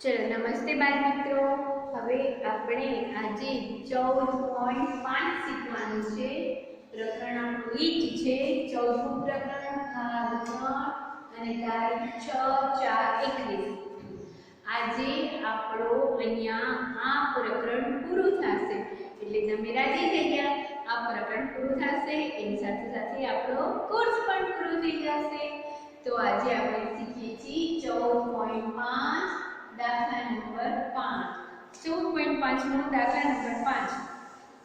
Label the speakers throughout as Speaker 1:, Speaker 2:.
Speaker 1: चलो नमस्ते बाल मित्रों। હવે આપણે આજે 14.5 શીખવાનું છે। પ્રકરણ આપણું ઈ જ છે 14મું પ્રકરણ ભાગ 3 અને તારીખ 6/4/21। આજે આપણો અહીંયા આ પ્રકરણ પૂરું થશે એટલે તમે રાજી થઈ ગયા। આ પ્રકરણ પૂરું થશે એની સાથે સાથે આપણો કોર્સ પણ પૂરો થઈ જશે। તો આજે આપણે શીખીએ છીએ 14.5 दाखला नंबर 5। 14.5 નો દાખલા નંબર 5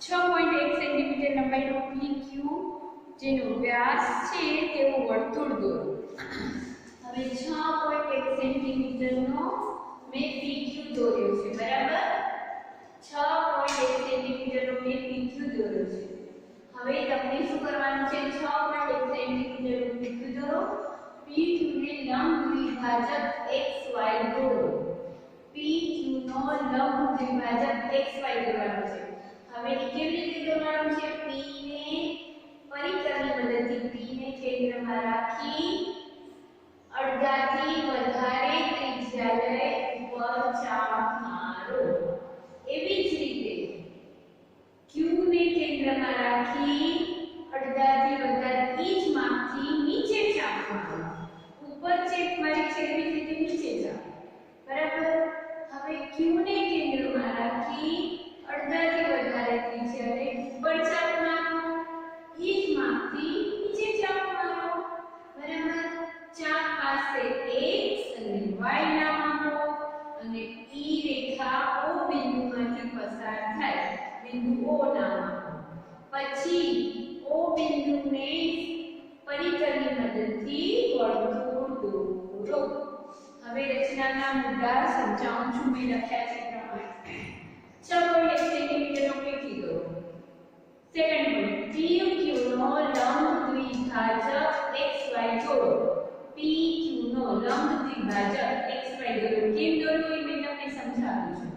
Speaker 1: 6.1 સેન્ટીમીટર લંબાઈનો PQ જેનો વ્યાસ છે તેવો વર્તુળ દોરો। હવે 6.1 સેન્ટીમીટરનો મેં PQ દોર્યો છે, બરાબર। 6.1 સેન્ટીમીટરનો મેં PQ દોર્યો છે। હવે તમને શું કરવાનું છે? 6.1 સેન્ટીમીટરનો PQ દોરો। PQ ને લંબ દ્વિભાજક XY દોરો। PQ નો લંબ દ્વિભાજક XY દોરવાનો છે। હવે કેવી રીતે દોરવાનું છે? P ને પરિકરની મદદથી P ને કેન્દ્રમાં રાખી અડધાથી વધારે ત્રિજ્યા લઈ ઉપર ચાપ મારો। એવી જ રીતે Q ને કેન્દ્રમાં રાખી અડધાથી વધારે ઈ જ માપથી નીચે ચાપ મારો। ઉપર ચેપ મારી છે એવી રીતે નીચે જાઓ, બરાબર। હવે Q ને કેન્દ્રમાં રાખી અડધાથી વધારે ત્રિજ્યા લઈ ઉપર ચાપ મારો, ઈ જ માપથી નીચે ચાપ મારો, બરાબર। ચાપ પાસે x અને y નામ આપો અને ઈ રેખા O બિંદુમાંથી પસાર થાય, બિંદુ O નામ આપો। પછી O બિંદુને પરિકરની મદદથી વર્તુળ દોરો। હવે રચનાના મુદ્દા સમજાવું છું, મેં લખ્યા છે પ્રમાણે। 6.1 સેન્ટીમીટરનો PQ દોરો। સેકન્ડ પોઈન્ટ, PQ નો લંબ દ્વિભાજક XY દોરો। PQ નો લંબ દ્વિભાજક XY દોરો। કેમ દોરવો એ મેં તમને સમજાવ્યું છે।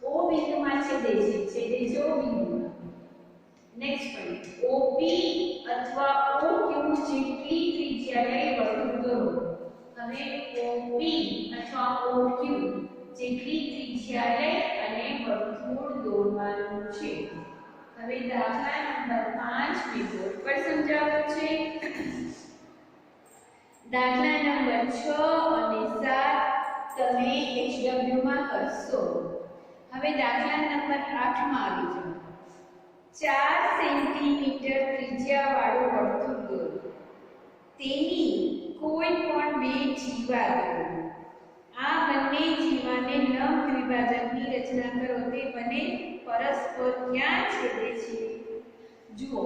Speaker 1: O બિંદુમાં છેદે છે O બિંદુમાં। નેક્સ્ટ પોઈન્ટ, OP અથવા OQ જેટલી ત્રિજ્યા લઈ વર્તુળ દોરો। હવે OP અથવા OQ જેટલી ત્રિજ્યા લઈ અને વર્તુળ દોરવાનું છે। હવે દાખલા નંબર 5 મેં બોર્ડ પર સમજાવ્યો છે। દાખલા નંબર 6 અને 7 તમે HW માં કરશો। હવે દાખલા નંબર 8 માં આવી જાઓ। 4 સેન્ટીમીટર ત્રિજ્યાવાળું વર્તુળ દોરો। તેની કોઈ પણ બે જીવા દોરો। આ બંને જીવાને લંબ દ્વિભાજકની રચના કરો। તે બંને પરસ્પર ક્યાં છેદે છે? જુઓ,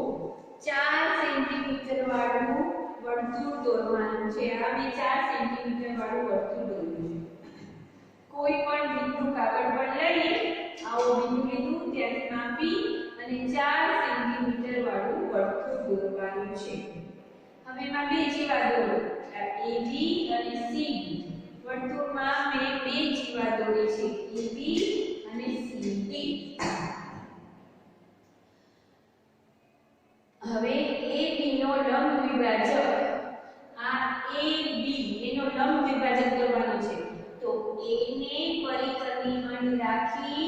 Speaker 1: 4 સેન્ટીમીટર વાળું વર્તુળ દોરવાનું છે। આ મેં 4 સેન્ટીમીટર વાળું વર્તુળ દોર્યું છે। કોઈ પણ બિંદુ કાગળ પર લઈ આવો બિંદુ લીધું ત્યાંથી માપી અને 4 સેન્ટીમીટર વાળું વર્તુળ દોરવાનું છે। હવે એમાં બે જીવા દોરો, AB અને CD। વર્તુળમાં મેં બે જીવા દોરી છે, AB અને CD। હવે AB નો લંબ દ્વિભાજક, આ AB એનો લંબ દ્વિભાજક દોરવાનો છે। તો A ને પરિકરની અણી રાખી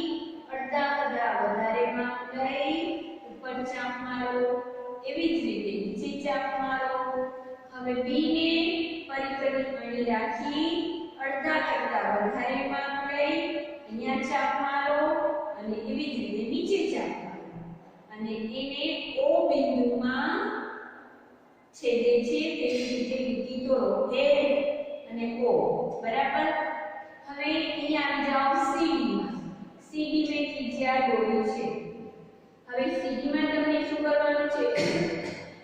Speaker 1: અડધા કરતા વધારે માપ લઈ ઉપર ચાપ મારો, એવી જ રીતે નીચે ચાપ મારો। હવે B ને પરિકરની અણી રાખી અડધા કરતા વધારે માપ લઈ અહીંયા ચાપ મારો અને એવી જ રીતે નીચે ચાપ મારો અને એને O બિંદુમાં છેદે છે તેવી રીતે લીટી દોરો, A અને O, બરાબર। હવે અહીંયા આવી જાઓ CD માં। CD મેં ત્રિજ્યા દોર્યું છે। હવે CD માં તમને શું કરવાનું છે?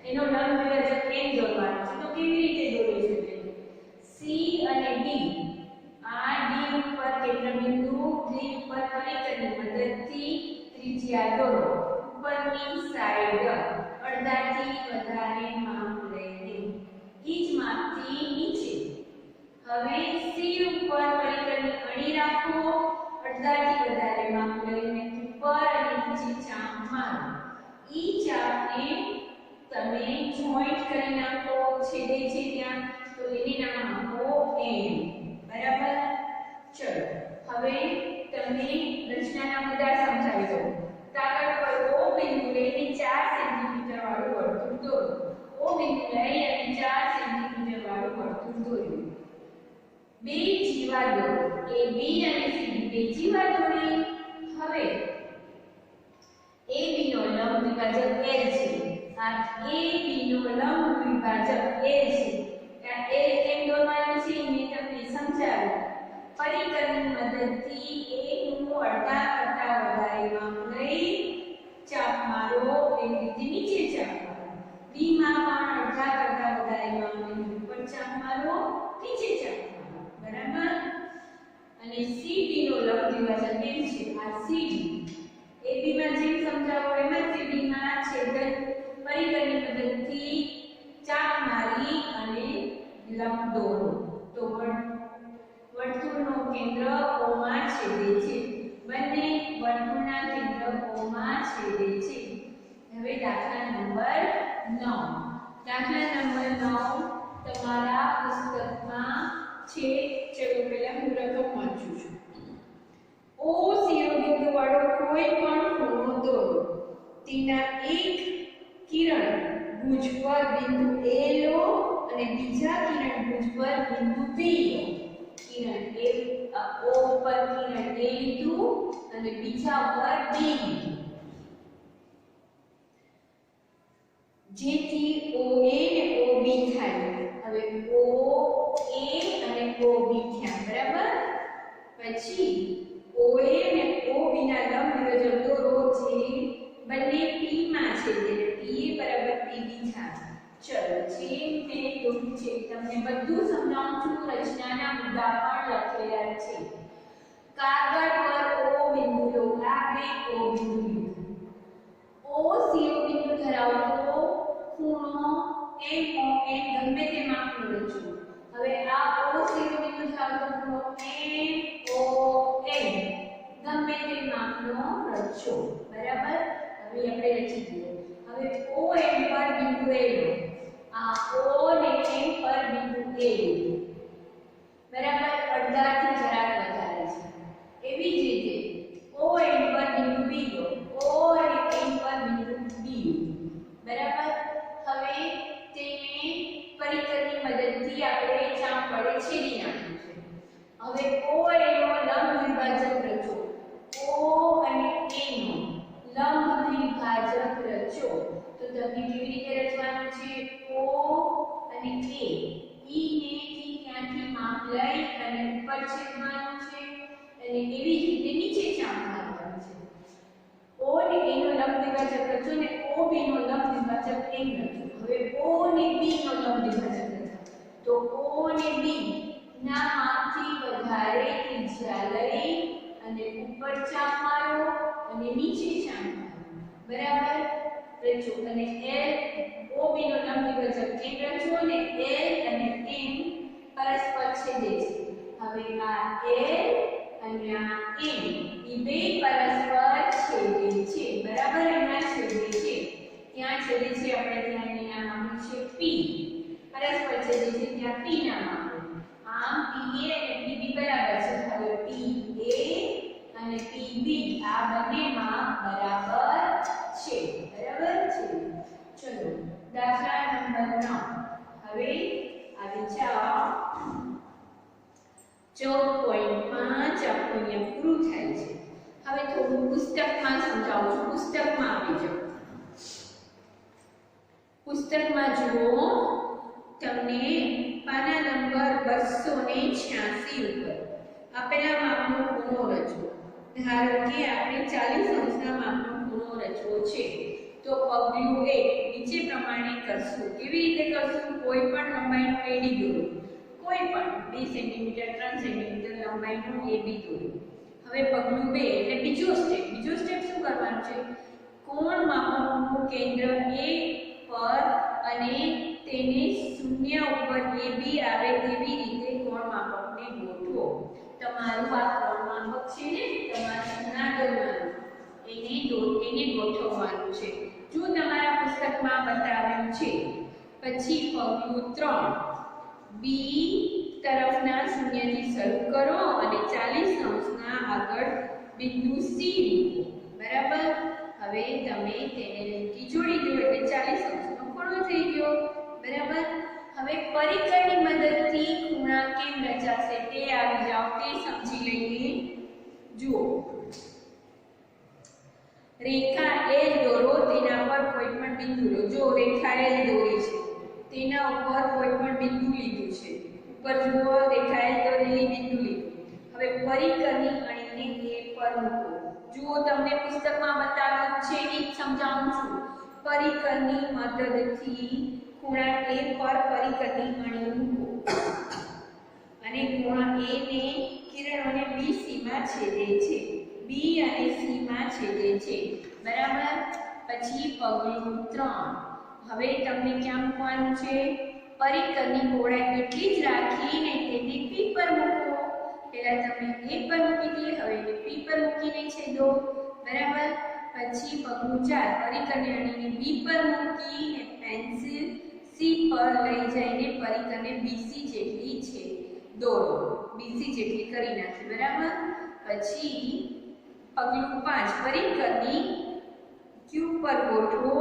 Speaker 1: એનો લંબ દ્વિભાજક M દોરવાનો છે। તો કેવી રીતે દોરી શકે? C અને D, આ D ઉપર કેન્દ્રબિંદુ, D ઉપર પરિકરની મદદથી ત્રિજ્યા દોરો। ઉપરની સાઈડ અડધાથી વધારે માપ લઈને ઈ જ માપથી નીચે। હવે C ઉપર પરિકરની અણી રાખો અડધાથી વધારે માપ લઈને ઉપર અને નીચે ચાપ મારો। ઈ ચાપને તમે જોઈન્ટ કરી નાખો, છેદે છે ત્યાં, તો એને નામ આપો M, બરાબર। ચલો હવે તમને રચનાના મુદ્દા સમજાવી દઉં. કાગળ પર O બિંદુ લઈને 4 સેન્ટીમીટર વાળું વર્તુળ દોરો. O બિંદુ લઈ અને 4 સેન્ટીમીટર વાળું વર્તુળ દોર્યું. બે જીવા દોરો. AB અને CD બે જીવા દોરી. હવે AB નો લંબ દ્વિભાજક L છે. આ AB નો લંબ દ્વિભાજક L છે. આ L કેમ દોરવાનું છે મેં તમને સમજાવ્યું. પરિકરની મદદથી A નું અડધા કરતા વધારે માપ લઈ ચાપ મારો. એવી રીતે નીચે ચાપ મારો. B માં પણ અડધા કરતા વધારે માપ લઈ ઉપર ચાપ મારો, નીચે ચાપ મારો. બરાબર. અને CD નો લંબ દ્વિભાજક M છે. આ CD AB માં જેમ સમજાવો એમ જ CD માં છેદન પરિકરની મદદથી ચાપ મારી અને લંબ દોરો. તો વર્તુળનો કેન્દ્ર O માં છેદે છે. બંને વર્તુળના કેન્દ્ર O માં છેદે છે. હવે દાખલા નંબર 9. દાખલા નંબર 9 તમારા પુસ્તકમાં છે. ચલો પહેલા હું રકમ વાંચું છું. O શિરોબિંદુ વાળો કોઈ પણ ખૂણો દોરો. તેના એક કિરણ ભુજ પર બિંદુ A લો અને બીજા કિરણ ભુજ પર બિંદુ B લો. કિરણ O પર કિરણ A લીધું અને બીજા પર B લીધું. જેથી OA ને OB થાય. હવે OA અને OB થયા. બરાબર. પછી OA અને OB ના લંબ દ્વિભાજક દોરો જે બંને P માં છે. એટલે PA બરાબર PB થાય. ચલો જેમ મેં દોર્યું છે તમને બધું સમજાવું છું. રચનાના મુદ્દા પણ લખેલા છે. કાગળ પર O બિંદુ લો. આ બે O બિંદુ લીધું. O શિરોબિંદુ ધરાવતો ખૂણો MON ગમે તે માપનો રચો. હવે આ O શિરોબિંદુ ધરાવતો ખૂણો MON ગમે તે માપનો રચો. બરાબર. હવે આપણે રચી દઈએ. હવે OM પર બિંદુ A લો. આ O ને M પર બિંદુ A લો. બરાબર. અડધાથી જરાક વધારે છે. એવી જ રીતે ON પર બિંદુ B લો. O અને M પર બિંદુ B લો. બરાબર. હવે તેને પરિકરની મદદથી આપણે ચાપ વડે છેદી નાખ્યું છે. હવે O અને નો લંબ દ્વિભાજક રચો. O અને A નો લંબ દ્વિભાજક રચો. તો તમને કેવી રીતે રચવાનું છે? O અને A. E ને થી ત્યાંથી માપ લઈ અને ઉપર છેદવાનું છે અને એવી જ રીતે નીચે ચાપ મારવાનું છે. O ને A નો લંબ દ્વિભાજક રચો ને OB નો લંબ દ્વિભાજક M રચો. હવે O ને B નો લંબ દ્વિભાજક રચો. તો O ને B ના માપથી વધારે ત્રિજ્યા લઈ અને ઉપર ચાપ મારો અને નીચે ચાપ મારો. બરાબર. રચો. અને OB નો લંબ દ્વિભાજક M રચો ને L અને M પરસ્પર છેદે છે. હવે આ L અને આ M એ બે પરસ્પર છેદે છે. બરાબર. અહીંયા છેદે છે. ત્યાં છેદે છે. આપણે ત્યાં એના નામ છે P. પરસ્પર છેદે છે ત્યાં P નામ આપો. આમ PA અને PB બરાબર છે. હવે PA અને PB આ બંનેમાં બરાબર છે. બરાબર છે. ચલો દાખલા નંબર 9. હવે આવી જાઓ 14.5 આપણું પૂરું થાય છે. હવે થોડું પુસ્તકમાં સમજાવું છું. પુસ્તકમાં આવી જાઓ. પુસ્તકમાં જુઓ તમને પાના નંબર 286 ઉપર આપેલા માપનો ખૂણો રચો. ધારો કે આપણે 40 અંશના માપનો ખૂણો રચવો છે. તો પગલું 1 નીચે પ્રમાણે કરશું. કેવી રીતે કરશું? કોઈ પણ લંબાઈનો AD દોરો. કોઈ પણ 2 સેન્ટીમીટર 3 સેન્ટીમીટર લંબાઈનો AB દોરો. હવે પગલું 2 એટલે બીજો સ્ટેપ શું કરવાનું છે? કોણ માપવાનું કેન્દ્ર A પર અને તેને શૂન્ય ઉપર AB આવે તેવી રીતે કોણ માપકને ગોઠવો. તમારું આ કોણ માપક છે ને તમારે ખૂણા દોરવાનું એને ગોઠવવાનું છે. જો તમારા પુસ્તકમાં બતાવેલું છે. પછી પગલું 3 B તરફના શૂન્યથી શરૂ કરો અને 40 અંશના બિંદુ સી મૂકો, બરાબર. હવે તમે તેને લીટી જોડી દો એટલે 40 અંશનો ખૂણો થઈ ગયો, બરાબર. હવે પરિકરની મદદથી ખૂણા કેમ રચાશે તે આવી જાઓ, તે સમજી લઈએ. જુઓ, રેખા એલ દોરો, તેના પર કોઈ પણ બિંદુ લો. જો રેખા એલ દોરી છે, તેના ઉપર કોઈ પણ બિંદુ લીધું છે. ઉપર જુઓ, રેખા એલ દોરેલી બિંદુ લીધું. હવે પરિકરની અણીને એ પર મૂકો. જુઓ, તમને પુસ્તકમાં બતાવ્યું છે એ જ સમજાવું છું. પરિકરની મદદથી ખૂણા એ પર પરિકરની અણી મૂકો અને ખૂણા એ ને કિરણોને બી સી માં છેદે છે, બી અને સી માં છેદે છે, બરાબર. પછી પગલું 3. હવે તમને ક્યાં મૂકવાનું છે? પરિકરની પહોળાઈ એટલી જ રાખીને તેને પી પર મૂકો. પહેલા તમે એ પર મૂકી દઈએ, હવે એને પી પર મૂકીને છેદો, બરાબર. પછી પગલું 4. પરિકરની અણીને બી પર મૂકીને પેન્સિલ સી પર લઈ જઈને પરિકરને બીસી જેટલી છે દોરો, બીસી જેટલી કરી નાખી, બરાબર. પછી પગલું 5. પરિકરની ક્યુ પર ગોઠવો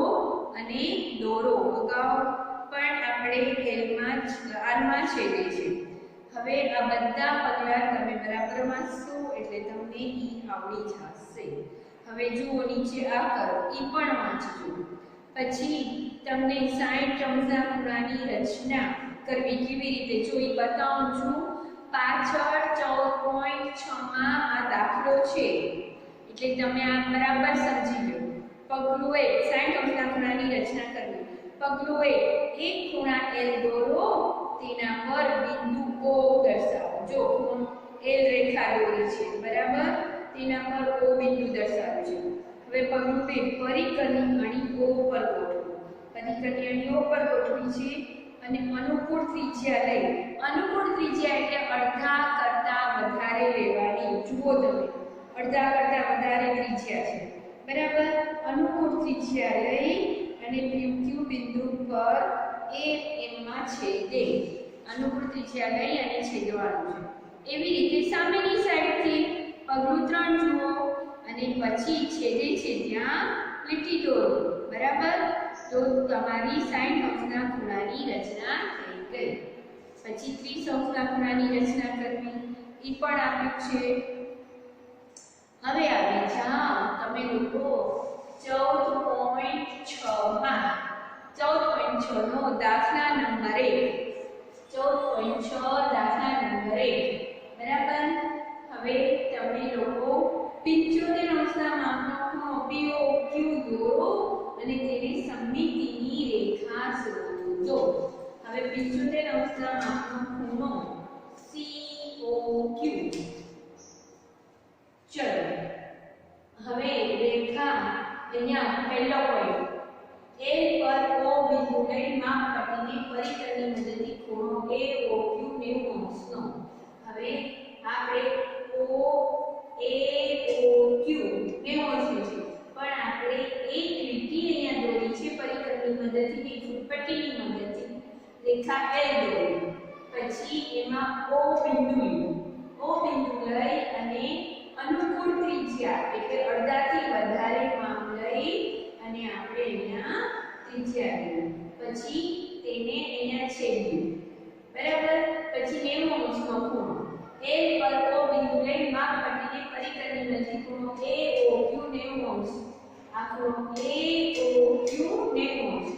Speaker 1: અને દોરો. અગાઉ પણ આપણે આરમાં છેદે છે. હવે આ બધા પગલાં તમે બરાબર વાંચશો એટલે તમને ઈ આવડી જશે. હવે જુઓ, નીચે આ કરો, ઈ પણ વાંચજો. પછી તમને 60 અંશના ખૂણાની રચના કરવી કેવી રીતે જોઈ બતાવું છું. પાછળ 14.6 માં આ દાખલો છે એટલે તમે આ બરાબર સમજી લો. પગલું 1. 60 અંશના ખૂણાની રચના કરવી. પગલું 1. એક ખૂણા એલ દોરો, તેના પર બિંદુ O દર્શાવો. જો ખૂણો એલ રેખા દોરી છે, બરાબર, તેના પર O બિંદુ દર્શાવ્યું છે. હવે પગલું 2. પરિકરની અણી O પર ગોઠવો. પરિકરની અણી O પર ગોઠવી છે અને અનુકૂળ ત્રિજ્યા લઈ. અનુકૂળ ત્રિજ્યા એટલે અડધા કરતા વધારે લેવાની. જુઓ તમે, અડધા કરતા વધારે ત્રિજ્યા છે, બરાબર. અનુકૂળ ત્રિજ્યા લઈ અને ક્યુ બિંદુ પર એ એમ માં છેદે. અનુકૂળ ત્રિજ્યા લઈ અને છેદવાનું છે. એવી રીતે સામેની સાઈડથી પગલું 3 જુઓ અને પછી છેદે છે ત્યાં લીટી દોરો, બરાબર. તો તમારી 60 અંશના ખૂણાની રચના થઈ ગઈ. પછી 30 અંશના ખૂણાની રચના કરવી, ઈ પણ આપ્યું છે. હવે આવી જાઓ તમે લોકો 14.6 માં. 14.6 નો દાખલા નંબર 1. 14.6 દાખલા નંબર 1, બરાબર. હવે તમે લોકો 75 અંશના માપનો ખૂણો POQ દોરો અને તેને સમમિતિની રેખા શોધો. હવે 75 અંશના માપનો ખૂણો COQ. ચલો, હવે રેખા અહીંયા પહેલો પોઈન્ટ એલ પર O બિંદુ લઈ માપપટ્ટીને પરિકરની મદદથી ખૂણો AOQ 90 અંશનો. હવે આપણે OAOQ 90 અંશનો છે, પણ આપણે એક લીટી અહીંયા દોરી છે પરિકરની મદદથી, ફૂટપટ્ટીની મદદથી રેખા L દોરી. પછી એમાં O બિંદુ લીધું. O બિંદુ લઈ અને અનુકૂળ ત્રિજ્યા એટલે અડધાથી વધારે માપ લઈ અને આપણે અહીંયા ત્રિજ્યા લીધી. પછી તેને અહીંયા છેદ્યું, બરાબર. પછી 90 અંશનો ખૂણો એલ પર O બિંદુ લઈ માપપટ્ટીને પરિકરની મદદથી ખૂણો AOQ 90 અંશ. આ ખૂણો AOQ 90 અંશ.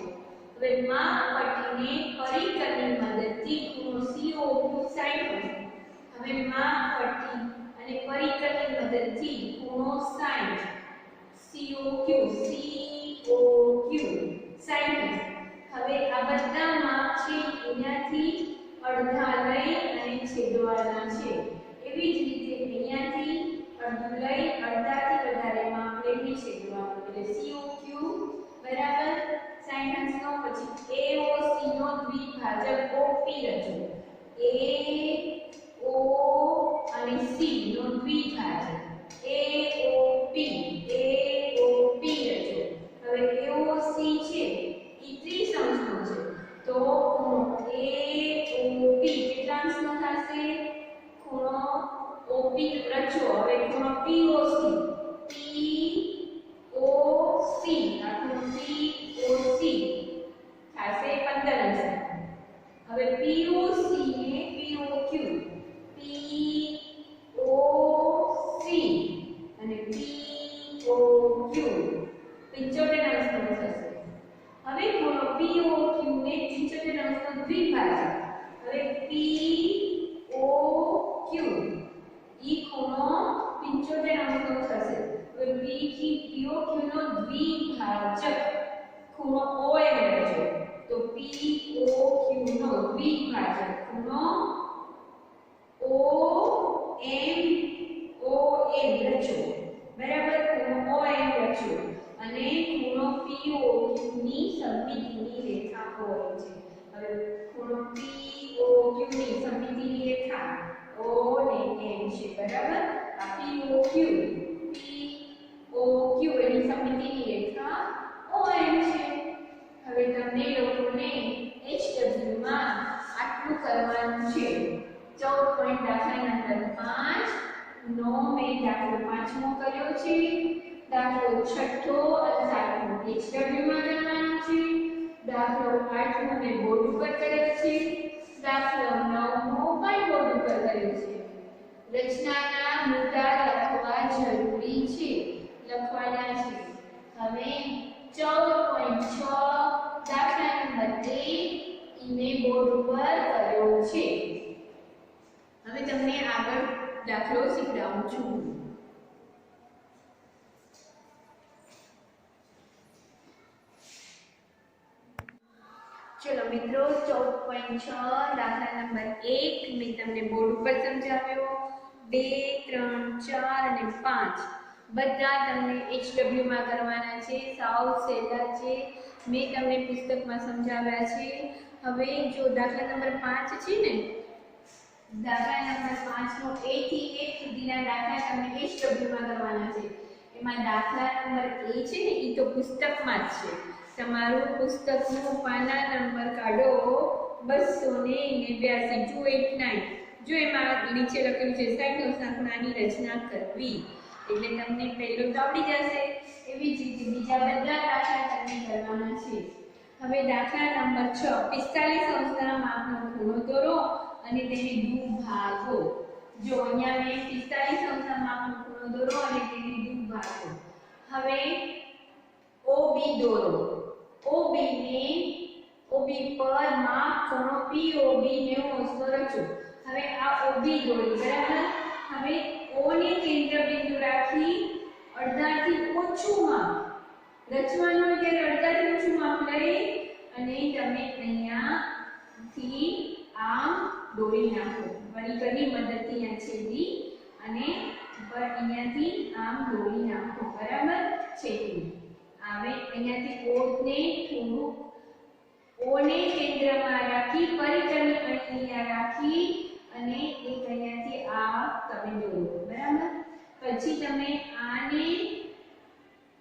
Speaker 1: હવે માપપટ્ટીને પરિકરની મદદથી ખૂણો COQ 60 અંશ. હવે માપપટ્ટી અને પરિકરની મદદથી ખૂણો 60 COQ 60. હવે આ બધા માપ છે અહીંયાથી અડધા લઈ અને છેદવાના છે. એવી જ રીતે અહીંયાથી અડધું લઈ અડધાથી વધારે માપ લઈને છેદવાનું. એટલે COQ બરાબર 60 અંશનો. પછી AOC નો દ્વિભાજક OP રચો. AO અને C નો દ્વિભાજક AOP રચો. હવે AOC છે ઈ 30 અંશનો છે, તો ખૂણો AOP કેટલા અંશનો થશે? ખૂણો OP પી રચો હવે ખૂણો પીઓસી પીઓસી આ ખૂણો પીઓસી થશે 15 અંશ હવે પીઓસી ને પીઓક્યુ પીઓસી અને પીઓક્યુ 75 અંશનો થશે હવે ખૂણો પીઓક્યુ ને 75 અંશનો દ્વિભાજક હવે પીઓક્યુ ઈ ખૂણો 75 અંશનો થશે હવે પી થી પીઓક્યુ નો દ્વિભાજક ખૂણો ઓએમ રચો તો પીઓક્યુ નો દ્વિભાજક ખૂણો ઓએમ રચો બરાબર ખૂણો ઓએમ રચો અને ખૂણો પીઓક્યુ ની સમમિતિની રેખા હોય છે હવે ખૂણો પીઓક્યુ ની સમમિતિની રેખા O ને M છે બરાબર આ પીઓક્યુ એની સમમિતિની રેખા OM છે હવે તમને લોકોને HW માં આટલું કરવાનું છે 14 પોઈન્ટ દાખલા નંબર 5 નો મેં દાખલો 5મો કર્યો છે દાખલો 6થો અને 7મો HW માં કરવાનો છે દાખલો 8મો મેં બોર્ડ ઉપર કર્યો છે દાખલો 9મો પણ બોર્ડ ઉપર કર્યો છે રચનાના મુદ્દા લખવા જરૂરી છે લખવાના છે હવે 14.6 દાખલા નંબર 1 ઈ મેં બોર્ડ ઉપર કર્યો છે હવે તમને આગળ દાખલો શીખડાવું છું ચલો મિત્રો 14.6 દાખલા નંબર 1 મેં તમને બોર્ડ ઉપર સમજાવ્યો 2 3 4 અને 5 બધા તમને HW માં કરવાના છે સાવ સહેલા છે મેં તમને પુસ્તકમાં સમજાવ્યા છે હવે જો દાખલા નંબર 5 છે ને દાખલા નંબર 5 નો A થી F સુધીના દાખલા તમને HW માં કરવાના છે એમાં દાખલા નંબર A છે ને ઈ તો પુસ્તકમાં જ છે તમારું પુસ્તકનો પાના નંબર કાઢો 289 જો 89 જો એમાં નીચે લખેલું છે 60 અંશના ખૂણાની રચના કરવી એટલે તમને પહેલો તો આવડી જશે એવી જ રીતે બીજા બધા દાખલા તમને કરવાના છે હવે દાખલા નંબર 6 45 અંશના માપનો ખૂણો દોરો અને તેને દુભાગો જો અહીંયા મેં 45 અંશના માપનો ખૂણો દોરો અને તેને દુભાગો હવે OB દોરો OB પર માપ ખૂણો POB 90 અંશનો રચો હવે આ OB દોરી બરાબર હવે O ને કેન્દ્ર બિંદુ રાખી અડધાથી ઓછું માપ રચવાનું હોય ત્યારે અડધાથી ઓછું માપ લઈ અને તમે અહીંયાથી આમ દોરી નાખો વળી કની મદદથી આ છેદી અને ઉપર અહીંયાથી આમ દોરી નાખો બરાબર છેદી આવે અહીંયાથી O ને થોડું O ને કેન્દ્રમાં રાખી પરિકરની અહીંયા રાખી અને એક અહીંયાથી આ તમે દોરો બરાબર પછી તમે આને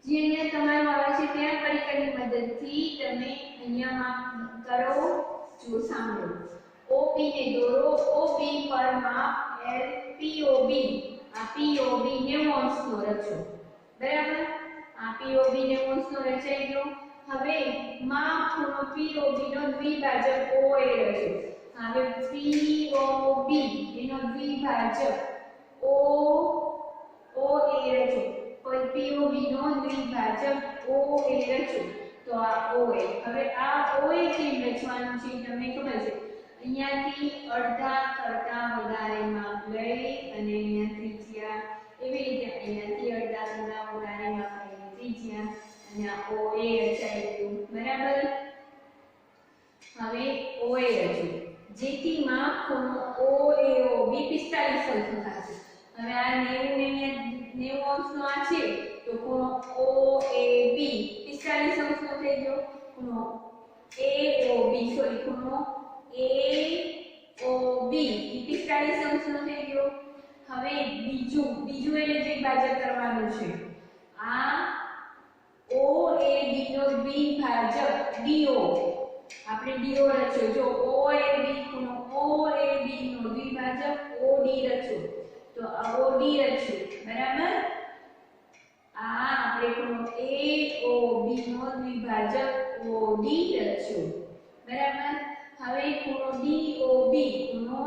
Speaker 1: જે અહીંયા તમારું આવે છે ત્યાં પરિકરની મદદથી તમે અહીંયા માપ કરો જો સાંભળો OP ને દોરો OP પર માપ L POB આ POB 90 અંશનો રચો બરાબર આ POB 90 અંશનો રચાઈ ગયો હવે માપ ખૂણો POB નો દ્વિભાજક OA રચો હવે POB એનો દ્વિભાજક OA રચો કોઈ POB નો દ્વિભાજક OA રચો તો આ OA હવે આ OA કેમ રચવાનું છે તમને ખબર છે અહીંયાથી અડધા કરતા વધારે માપ લઈ અને અહીંયા ત્રિજ્યા એવી રીતે અહીંયાથી અડધા કરતા વધારે માપ લઈ ત્રિજ્યા અને આ OA રચાઈ ગયું બરાબર હવે OA રચો જેથી માપ ખૂણો OAOB 45 અંશનો થશે હવે આ 90 અંશનો આ છે તો ખૂણો OAB 45 અંશનો થઈ ગયો ખૂણો AOB સોરી ખૂણો AOB 45 અંશનો થઈ ગયો હવે બીજું એને દ્વિભાજક કરવાનું છે આ OAB નો દ્વિભાજક DO આપણે DO રચ્યો જો OAB ખૂણો OAB નો દ્વિભાજક OD રચ્યો તો આ OD રચ્યું, બરાબર. આ આપણે ખૂણો AOB નો દ્વિભાજક OD રચ્યો, બરાબર. હવે ખૂણો DOB, ખૂણો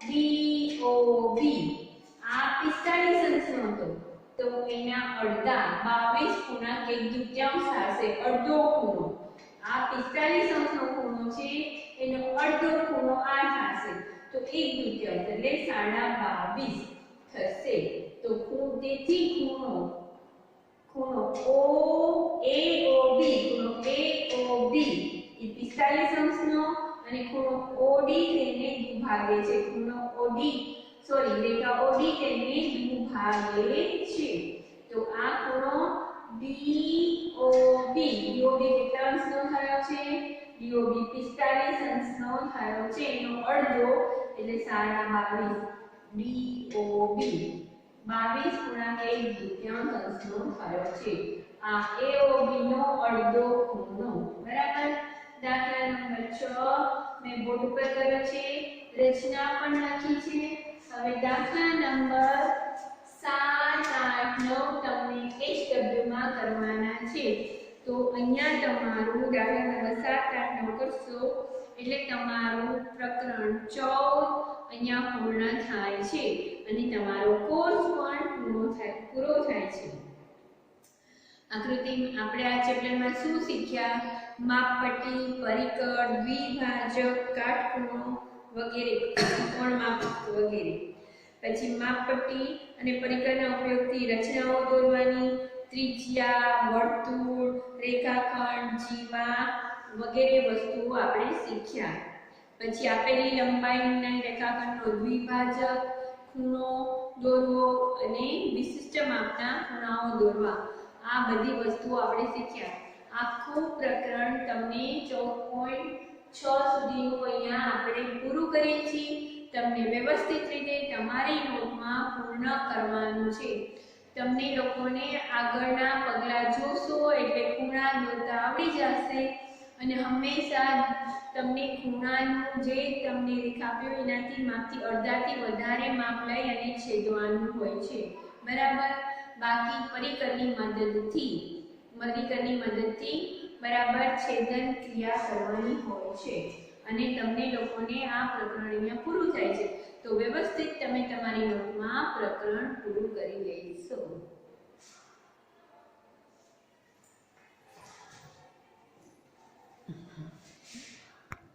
Speaker 1: DOB આ 45 અંશનો હતો, તો એના અડધા 22 ખૂણા કે દૂત્યાંશ થશે, અડધો ખૂણો. આ 45 અંશનો ખૂણો છે, એનો અડધો ખૂણો આ થશે, તો 1/2 એટલે 22.5 થશે. તો તેથી ખૂણો AOB એ 45 અંશનો અને ખૂણો OD તેને દુભાગે છે. રેખા OD તેને દુભાગે છે. તો આ ખૂણો DOB કેટલા અંશનો થયો છે? DOB 45 અંશનો થયો છે, એનો અડધો એટલે 22.5. DOB 22 ખૂણા કે 1/2 અંશનો થયો છે. આ AOB નો અડધો ખૂણો, બરાબર. દાખલા નંબર 6 મેં બોર્ડ ઉપર કર્યો છે, રચના પણ લખી છે. હવે દાખલા નંબર 7, 8, 9 તમને HW માં કરવાના છે. તો અહીંયા તમારું દાખલા નંબર 7, 8, 9 કરશો એટલે તમારું પ્રકરણ 14 અહીંયા પૂર્ણ થાય છે અને તમારો કોર્સ પણ પૂરો થાય છે. આકૃતિ આપણે આ ચેપ્ટરમાં શું શીખ્યા? માપપટ્ટી, પરિકળ, દ્વિભાજક, કાટખૂણો વગેરે, કોણ માપ વગેરે. પછી માપપટ્ટી અને પરિકળના ઉપયોગથી રચનાઓ દોરવાની, ત્રિજ્યા, વર્તુળ, રેખાખંડ, જીવા વગેરે વસ્તુઓ આપણે શીખ્યા. પછી આપેલી લંબાઈના રેખાખંડનો દ્વિભાજક, ખૂણો દોરવો અને વિશિષ્ટ માપના ખૂણાઓ દોરવા, આ બધી વસ્તુઓ આપણે શીખ્યા. આખું પ્રકરણ તમને 14.6 સુધીનું અહીંયા આપણે પૂરું કરીએ છીએ. તમને વ્યવસ્થિત રીતે તમારી નોટમાં પૂર્ણ કરવાનું છે. તમને લોકોને આગળના પગલાં જોશો એટલે ખૂણા દોરતા આવડી જશે અને હંમેશા તમને ખૂણાનું જે તમને રેખા આપ્યો એનાથી માપથી અડધાથી વધારે માપ લઈ અને છેદવાનું હોય છે, બરાબર. બાકી પરિકરની મદદથી બરાબર છેદન ક્રિયા કરવાની હોય છે અને તમને લોકોને આ પ્રકરણ અહીંયા પૂરું થાય છે. તો વ્યવસ્થિત તમે તમારી નોટમાં પ્રકરણ પૂરું કરી લેશો.